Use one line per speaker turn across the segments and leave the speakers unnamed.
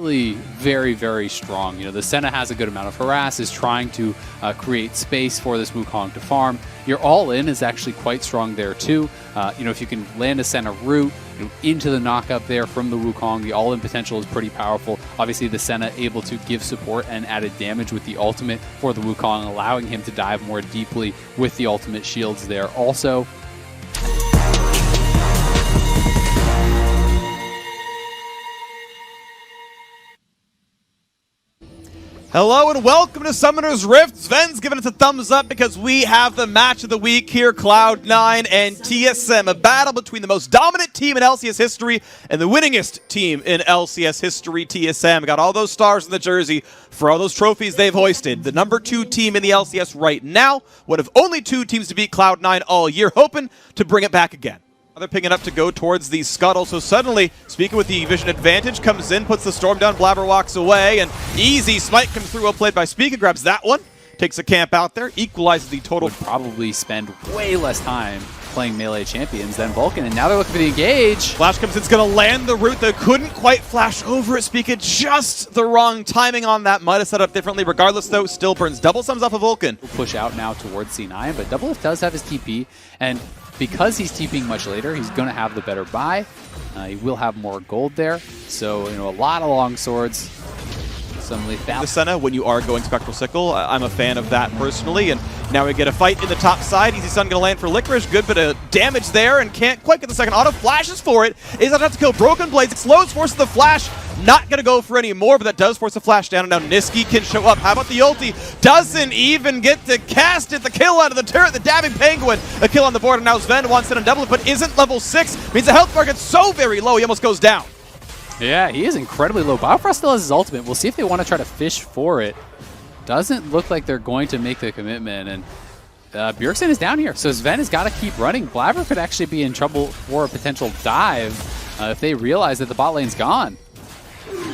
definitely very, very strong. You know, the Senna has a good amount of harass, is trying to create space for this Wukong to farm. Your all-in is actually quite strong there too. You know, if you can land a Senna root into the knockup there from the Wukong, the all-in potential is pretty powerful. Obviously, the Senna able to give support and added damage with the ultimate for the Wukong, allowing him to dive more deeply with the ultimate shields there also.
Hello and welcome to Summoner's Rift. Sven's giving us a thumbs up because we have the match of the week here, Cloud9 and TSM, a battle between the most dominant team in LCS history and the winningest team in LCS history, TSM. Got all those stars in the jersey for all those trophies they've hoisted. The #2 team in the LCS right now, one of only 2 teams to beat Cloud9 all year, hoping to bring it back again. They're picking up to go towards the scuttle, so suddenly, speaking with the vision advantage, comes in, puts the storm down, Blabber walks away, and easy smite comes through, well played by Speaker, grabs that one, takes a camp out there, equalizes the total.
Would probably spend way less time playing melee champions than Vulcan, and now they're looking for the engage.
Flash comes in, it's going to land the root, they couldn't quite flash over it, Speaker, just the wrong timing on that, might have set up differently, regardless though, still burns double sums off of Vulcan.
We'll push out now towards C9, but W5D2 does have his TP, and because he's TPing much later, he's going to have the better buy. He will have more gold there. So, you know, a lot of long swords. Some lethality.
The Senna, when you are going Spectral Sickle, I'm a fan of that personally. And now we get a fight in the top side. Easy Sun going to land for Licorice. Good bit of damage there and can't quite get the second auto. Flashes for it. Is going to have to kill Broken Blades. It slows, forces the flash. Not going to go for any more, but that does force the flash down. And now Niski can show up. How about the ulti? Doesn't even get to cast it. The kill out of the turret. The dabbing penguin. A kill on the board. And now Sven wants it on double, but isn't level 6. Means the health bar gets so very low, he almost goes down.
Yeah, he is incredibly low. W5D2 still has his ultimate. We'll see if they want to try to fish for it. Doesn't look like they're going to make the commitment. And Bjergsen is down here, so Sven has got to keep running. Blabber could actually be in trouble for a potential dive if they realize that the bot lane's gone.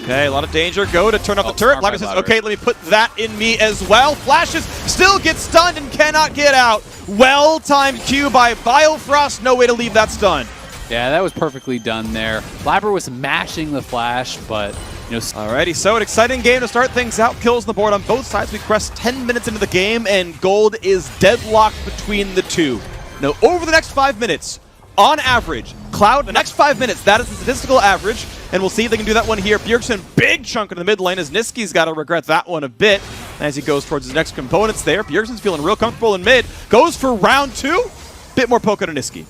Okay, a lot of danger. Go to turn off the turret. Blabber says, okay, let me put that in me as well. Flashes, still gets stunned and cannot get out. Well-timed Q by Biofrost. No way to leave that stun.
Yeah, that was perfectly done there. Blabber was mashing the flash, but you know.
Alrighty, so an exciting game to start things out. Kills on the board on both sides. We crest 10 minutes into the game, and gold is deadlocked between the two. Now, over the next 5 minutes, on average, Cloud, the next 5 minutes, that is the statistical average, and we'll see if they can do that one here. Bjergsen, big chunk in the mid lane, as Niski's got to regret that one a bit as he goes towards his next components there. Bjergsen's feeling real comfortable in mid. Goes for round 2. Bit more poke to Niski.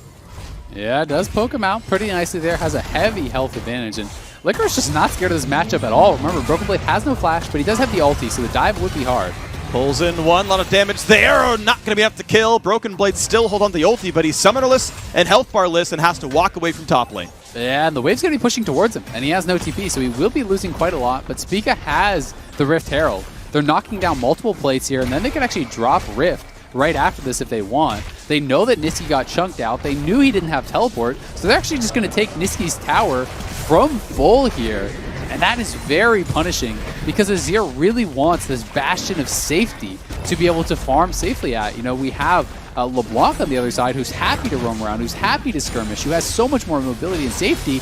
Yeah, does poke him out pretty nicely there. Has a heavy health advantage, and Licorice just not scared of this matchup at all. Remember, Broken Blade has no flash, but he does have the ulti, so the dive would be hard.
Pulls in one, a lot of damage there. Not going to be enough to kill. Broken Blade still hold on to the ulti, but he's summonerless and health barless and has to walk away from top lane.
Yeah, and the wave's going to be pushing towards him, and he has no TP, so he will be losing quite a lot, but Spica has the Rift Herald. They're knocking down multiple plates here, and then they can actually drop Rift right after this if they want. They know that Niski got chunked out. They knew he didn't have teleport, so they're actually just going to take Niski's tower from full here. And that is very punishing because Azir really wants this bastion of safety to be able to farm safely at. You know, we have LeBlanc on the other side who's happy to roam around, who's happy to skirmish, who has so much more mobility and safety.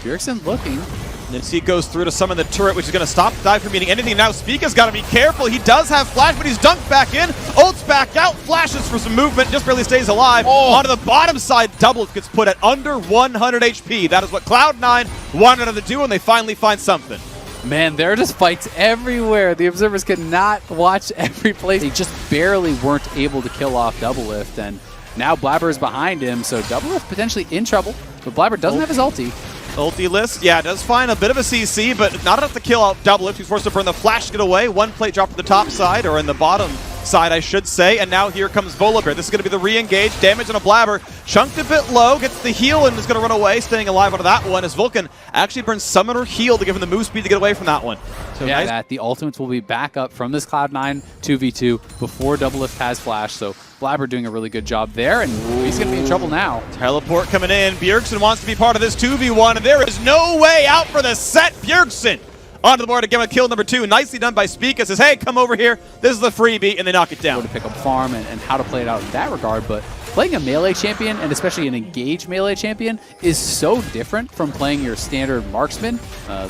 Bjergsen looking.
Niski goes through to summon the turret, which is going to stop the dive from meaning anything. Now Spica's got to be careful. He does have flash, but he's dunked back in. Ults back out, flashes for some movement, just barely stays alive. Onto the bottom side, double gets put at under 100 HP. That is what Cloud9 wanted them to do, and they finally find something.
Man, there are just fights everywhere. The observers cannot watch every place. They just barely weren't able to kill off Doublelift, and now Blabber is behind him, so Doublelift potentially in trouble, but Blabber doesn't have his ulti.
Ulti list, yeah, does find a bit of a CC, but not enough to kill out Doublelift. He's forced to burn the flash to get away. One plate drop to the top side, or in the bottom side, I should say. And now here comes Volibear. This is going to be the re-engage. Damage on a Blabber. Chunked a bit low, gets the heal, and is going to run away, staying alive out of that one, as Vulcan actually burns Summoner Heal to give him the move speed to get away from that one. So
yeah,
nice.
The ultimates will be back up from this Cloud9 2v2 before Doublelift has flash, so Blabber doing a really good job there, and he's going to be in trouble now.
Teleport coming in. Bjergsen wants to be part of this 2v1, and there is no way out for the set. Bjergsen onto the board to get a kill number 2. Nicely done by Spica. Says, hey, come over here. This is the freebie, and they knock it down.
To pick up farm and how to play it out in that regard, but playing a melee champion, and especially an engaged melee champion, is so different from playing your standard marksman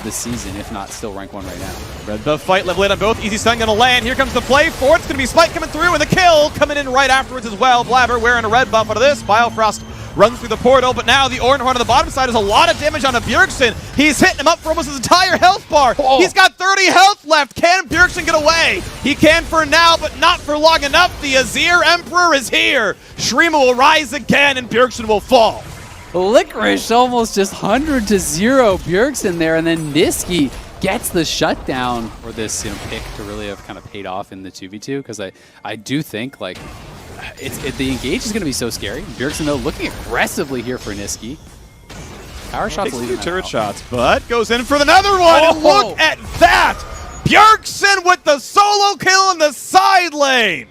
this season, if not still rank 1 right now.
Red buff fight, level 8 on both. Easy stun gonna land. Here comes the play for it. It's gonna be Spike coming through, and the kill coming in right afterwards as well. Blabber wearing a red buff out of this. Biofrost runs through the portal, but now the Oranhorn on the bottom side has a lot of damage on a Bjergsen. He's hitting him up for almost his entire health bar. Oh. He's got 30 health left. Can Bjergsen get away? He can for now, but not for long enough. The Azir Emperor is here. Shrima will rise again, and Bjergsen will fall.
Licorice almost just 100 to 0 Bjergsen there, and then Niski gets the shutdown for this pick to really have kind of paid off in the 2v2, because I do think like the engage is going to be so scary. Bjergsen though looking aggressively here for Niski. Power shots leading
turret shots, but goes in for another one. Oh. And look at that! Bjergsen with the solo kill in the side lane.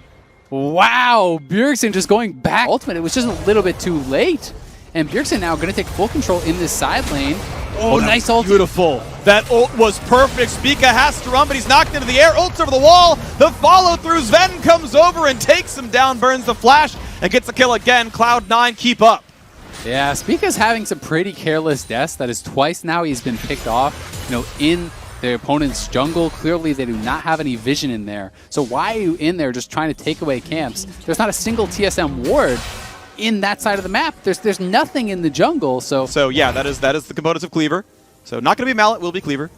Wow, Bjergsen just going back. Ultimate, it was just a little bit too late. And Bjergsen now going to take full control in this side lane. Oh, nice ult.
Beautiful. That ult was perfect. Spica has to run, but he's knocked into the air. Ult's over the wall. The follow through. Sven comes over and takes him down, burns the flash, and gets the kill again. Cloud9 keep up.
Yeah, Spica's having some pretty careless deaths. That is twice now he's been picked off, in the opponent's jungle. Clearly, they do not have any vision in there. So why are you in there just trying to take away camps? There's not a single TSM ward in that side of the map. There's nothing in the jungle, so
yeah, that is the components of Cleaver. So not going to be Mallet, will be Cleaver.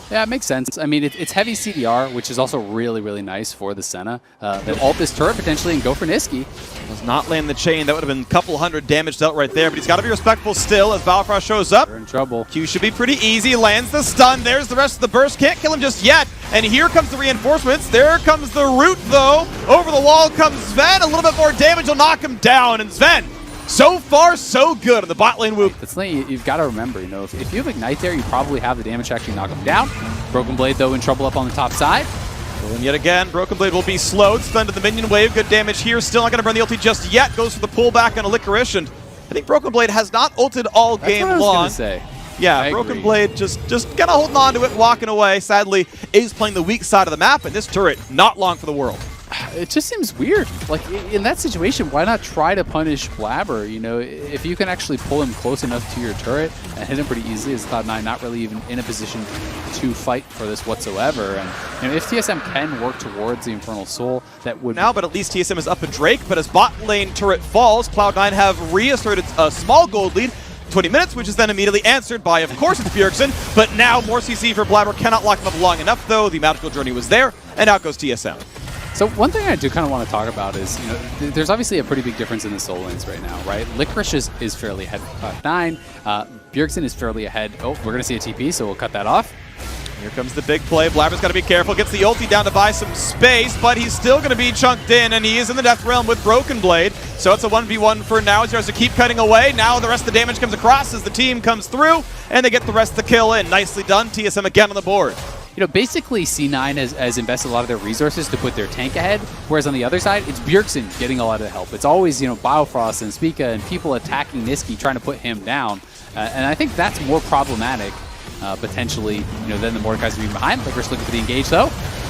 Yeah, it makes sense. I mean, it's heavy CDR, which is also really, really nice for the Senna. They'll ult this turret potentially and go for Niski.
Does not land the chain. That would have been a couple hundred damage dealt right there, but he's got to be respectful still as Biofrost shows up.
They're in trouble.
Q should be pretty easy. Lands the stun. There's the rest of the burst. Can't kill him just yet. And here comes the reinforcements. There comes the root, though. Over the wall comes Sven. A little bit more damage will knock him down. And Sven, so far, so good on the bot lane whoop.
That's something you've got to remember. If you have Ignite there, you probably have the damage to actually knock him down. Broken Blade, though, in trouble up on the top side.
And yet again, Broken Blade will be slowed. Stunned to the minion wave. Good damage here. Still not going to burn the ulti just yet. Goes for the pullback on a Licorice. And I think Broken Blade has not ulted all game long.
That's what I was going to say.
Yeah, Broken Blade just kind of holding on to it, walking away. Sadly, is playing the weak side of the map, and this turret, not long for the world.
It just seems weird. Like, in that situation, why not try to punish Blabber? If you can actually pull him close enough to your turret and hit him pretty easily, as Cloud9 not really even in a position to fight for this whatsoever. And if TSM can work towards the Infernal Soul, that would...
Now, but at least TSM is up a Drake, but as bot lane turret falls, Cloud9 have reasserted a small gold lead. 20 minutes, which is then immediately answered by, of course, it's Bjergsen, but now more CC for Blabber. Cannot lock him up long enough, though. The magical journey was there, and out goes TSM.
So one thing I do kind of want to talk about is, there's obviously a pretty big difference in the soul lanes right now, right? Licorice is fairly ahead of Cloud9. Bjergsen is fairly ahead. Oh, we're going to see a TP, so we'll cut that off.
Here comes the big play. Blabber's got to be careful. Gets the ulti down to buy some space, but he's still going to be chunked in, and he is in the Death Realm with Broken Blade. So it's a 1v1 for now. He has to keep cutting away. Now the rest of the damage comes across as the team comes through, and they get the rest of the kill in. Nicely done. TSM again on the board.
Basically C9 has invested a lot of their resources to put their tank ahead, whereas on the other side, it's Bjergsen getting a lot of the help. It's always, Biofrost and Spica and people attacking Niski, trying to put him down. And I think that's more problematic, potentially, than the Mordekaiser being behind. Licorice looking for the engage, though.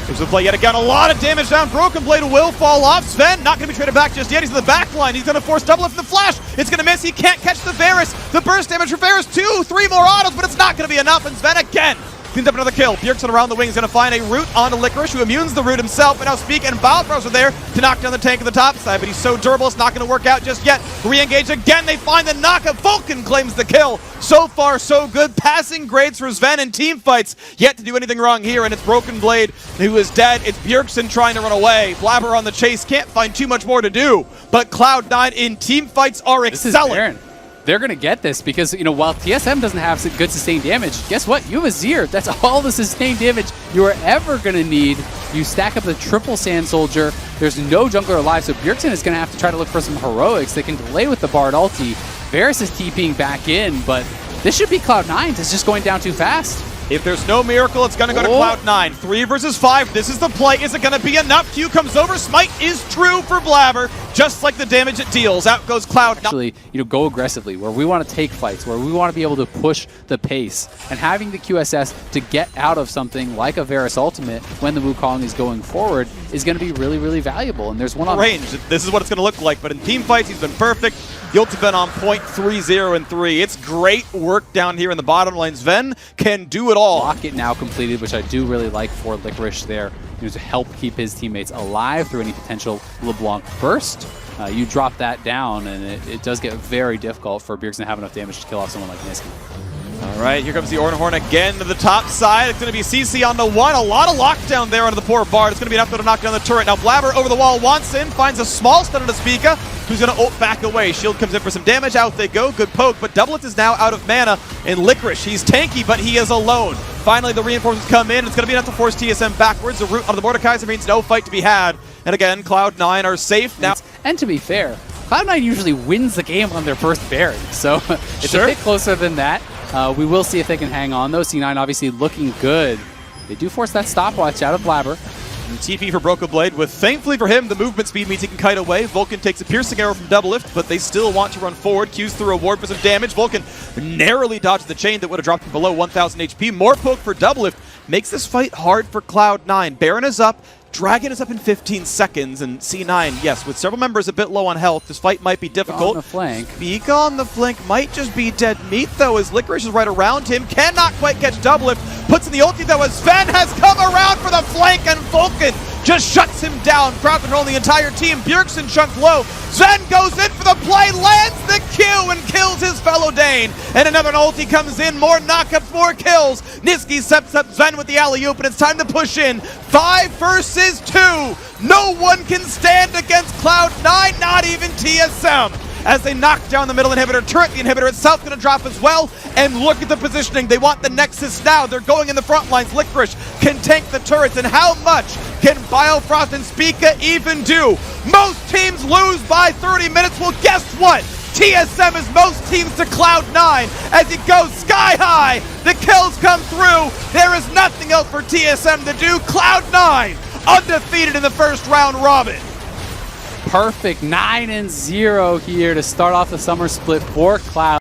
Here's the play yet again. A lot of damage down. Broken Blade will fall off. Sven not going to be traded back just yet. He's in the back line. He's going to force double lift from the flash. It's going to miss. He can't catch the Varus. The burst damage for Varus. 2, 3 more autos, but it's not going to be enough. And Sven again cleans up another kill. Bjergsen around the wing is going to find a root onto Licorice, who immunes the root himself. And now Speak and Biofrost are there to knock down the tank on the top side, but he's so durable, it's not going to work out just yet. Re-engage again. They find the knockup. Vulcan claims the kill. So far, so good. Passing grades for Sven in team fights. Yet to do anything wrong here, and it's Broken Blade who is dead. It's Bjergsen trying to run away. Blabber on the chase. Can't find too much more to do, but Cloud9 in team fights are excelling.
They're going to get this because, while TSM doesn't have good sustained damage, guess what? You have Azir. That's all the sustained damage you are ever going to need. You stack up the triple Sand Soldier. There's no jungler alive, so Bjergsen is going to have to try to look for some heroics. They can delay with the Bard ulti. Varus is TPing back in, but this should be Cloud9's. It's just going down too fast.
If there's no miracle, it's going to go to Cloud9. 3 versus 5. This is the play. Is it going to be enough? Q comes over. Smite is true for Blabber, just like the damage it deals. Out goes Cloud9.
Actually, go aggressively, where we want to take fights, where we want to be able to push the pace. And having the QSS to get out of something like a Varus ultimate when the Wukong is going forward is going to be really, really valuable. And there's one on
range. This is what it's going to look like. But in team fights, he's been perfect. The ult's been on point 3-0 and 3. It's great work down here in the bottom lane. Sven can do it all.
Rocket now completed, which I do really like for Licorice there, to help keep his teammates alive through any potential LeBlanc burst. You drop that down, and it does get very difficult for Bjergsen to have enough damage to kill off someone like Niski.
All right, here comes the Ornhorn again to the top side. It's going to be CC on the one. A lot of lockdown there onto the poor Bard. It's going to be enough to knock down the turret. Now Blabber over the wall wants in, finds a small stun on the Spica, who's going to ult back away. Shield comes in for some damage. Out they go. Good poke, but Doublet is now out of mana in Licorice. He's tanky, but he is alone. Finally, the reinforcements come in. It's going to be enough to force TSM backwards. The route of the Mordekaiser means no fight to be had. And again, Cloud9 are safe now.
And to be fair, Cloud9 usually wins the game on their first Baron, so it's a bit closer than that. We will see if they can hang on, though. C9 obviously looking good. They do force that stopwatch out of Blabber.
And TP for Broken Blade, with thankfully for him, the movement speed means he can kite away. Vulcan takes a piercing arrow from Doublelift, but they still want to run forward. Qs through a ward for some damage. Vulcan narrowly dodged the chain that would have dropped him below 1,000 HP. More poke for Doublelift. Makes this fight hard for Cloud9. Baron is up. Dragon is up in 15 seconds, and C9, yes, with several members a bit low on health, this fight might be difficult.
On the flank.
Spica on the flank might just be dead meat, though, as Licorice is right around him. Cannot quite catch Doublelift. Puts in the ulti, though, as Sven has come around for the flank, and Vulcan just shuts him down. Crowd controlling the entire team. Bjergsen chunked low. Sven goes in for the play, lands the Q, and kills his fellow Dane. And another ulti comes in. More knockups, more kills. Niski steps up Sven with the alley-oop, and it's time to push in. 5 versus 2. No one can stand against Cloud9, not even TSM. As they knock down the middle inhibitor turret, the inhibitor itself going to drop as well. And look at the positioning. They want the Nexus now. They're going in the front lines. Licorice can tank the turrets. And how much can Biofrost and Spica even do? Most teams lose by 30 minutes. Well, guess what? TSM is most teams to Cloud9 as it goes sky high. The kills come through. There is nothing else for TSM to do. Cloud9 undefeated in the first round robin.
Perfect 9-0 here to start off the summer split for Cloud.